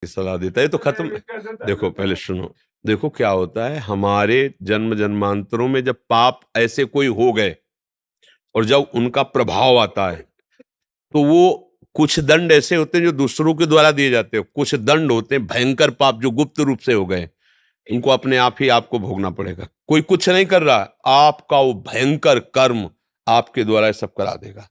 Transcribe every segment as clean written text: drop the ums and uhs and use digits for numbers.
सलाह देता है तो खत्म। देखो पहले सुनो, देखो क्या होता है, हमारे जन्म जन्मांतरों में जब पाप ऐसे कोई हो गए और जब उनका प्रभाव आता है, तो वो कुछ दंड ऐसे होते हैं जो दूसरों के द्वारा दिए जाते हैं, कुछ दंड होते हैं भयंकर पाप जो गुप्त रूप से हो गए, इनको अपने आप ही आपको भोगना पड़ेगा। कोई कुछ नहीं कर रहा, आपका वो भयंकर कर्म आपके द्वारा ये सब करा देगा।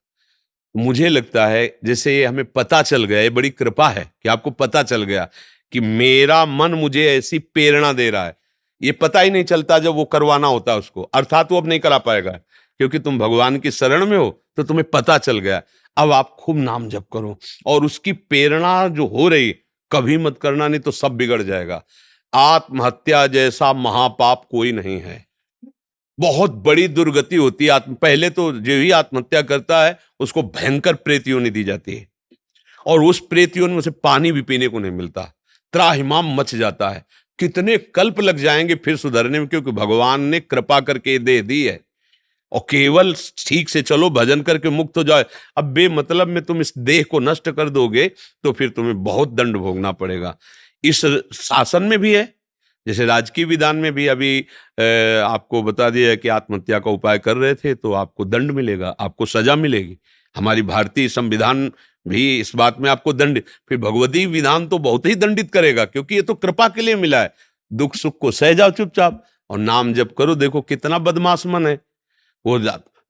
मुझे लगता है जैसे ये हमें पता चल गया, ये बड़ी कृपा है कि आपको पता चल गया कि मेरा मन मुझे ऐसी प्रेरणा दे रहा है। ये पता ही नहीं चलता जब वो करवाना होता है उसको, अर्थात वो अब नहीं करा पाएगा, क्योंकि तुम भगवान की शरण में हो तो तुम्हें पता चल गया। अब आप खूब नाम जप करो, और उसकी प्रेरणा जो हो रही, कभी मत करना, नहीं तो सब बिगड़ जाएगा। आत्महत्या जैसा महापाप कोई नहीं है, बहुत बड़ी दुर्गति होती है। पहले तो जो ही आत्महत्या करता है उसको भयंकर प्रेत योनि दी जाती है, और उस प्रेत योनि में उसे पानी भी पीने को नहीं मिलता, त्राहिमाम मच जाता है। कितने कल्प लग जाएंगे फिर सुधरने में, क्योंकि भगवान ने कृपा करके दे दी है। और केवल ठीक से चलो, भजन करके मुक्त हो जाए। अब बेमतलब में तुम इस देह को नष्ट कर दोगे तो फिर तुम्हें बहुत दंड भोगना पड़ेगा। इस शासन में भी है, जैसे राजकीय विधान में भी अभी आपको बता दिया है कि आत्महत्या का उपाय कर रहे थे तो आपको दंड मिलेगा, आपको सजा मिलेगी। हमारी भारतीय संविधान भी इस बात में आपको दंड, फिर भगवती विधान तो बहुत ही दंडित करेगा, क्योंकि ये तो कृपा के लिए मिला है। दुख सुख को सह जाओ चुपचाप और नाम जप करो। देखो कितना बदमाश मन है वो,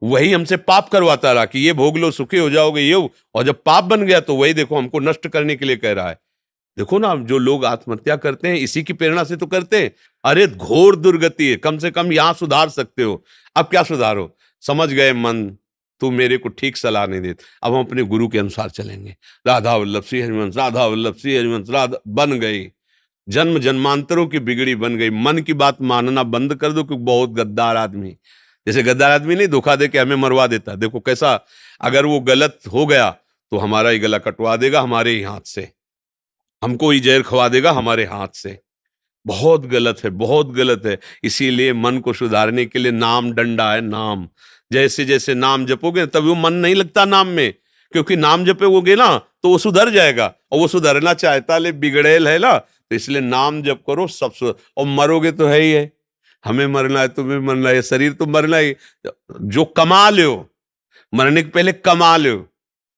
वही हमसे पाप करवाता रहा कि ये भोग लो सुखी हो जाओगे ये और जब पाप बन गया तो वही देखो हमको नष्ट करने के लिए कह रहा है। देखो ना, जो लोग आत्महत्या करते हैं इसी की प्रेरणा से तो करते हैं। अरे घोर दुर्गति है, कम से कम यहां सुधार सकते हो। अब क्या सुधारो, समझ गए मन तू मेरे को ठीक सलाह नहीं देता, अब हम अपने गुरु के अनुसार चलेंगे। राधा वल्लभ श्री हरिवंश, राधा वल्लभ श्री हरिवंश, राधा बन गई, जन्म जन्मांतरों की बिगड़ी बन गई। मन की बात मानना बंद कर दो, क्योंकि बहुत गद्दार आदमी, जैसे गद्दार आदमी नहीं धोखा दे के हमें मरवा देता, देखो कैसा, अगर वो गलत हो गया तो हमारा ही गला कटवा देगा हमारे ही हाथ से, हमको ही जहर खवा देगा हमारे हाथ से। बहुत गलत है, बहुत गलत है। इसीलिए मन को सुधारने के लिए नाम डंडा है, नाम। जैसे जैसे नाम जपोगे तभी वो मन नहीं लगता नाम में, क्योंकि नाम जपोगे ना तो वो सुधर जाएगा, और वो सुधरना चाहता ले बिगड़ेल है ना, तो इसलिए नाम जप करो सब और मरोगे तो है ही है, हमें मरना है, तुम्हें मरना है, शरीर तो मरना ही। जो कमा लो, मरने के पहले कमा लो,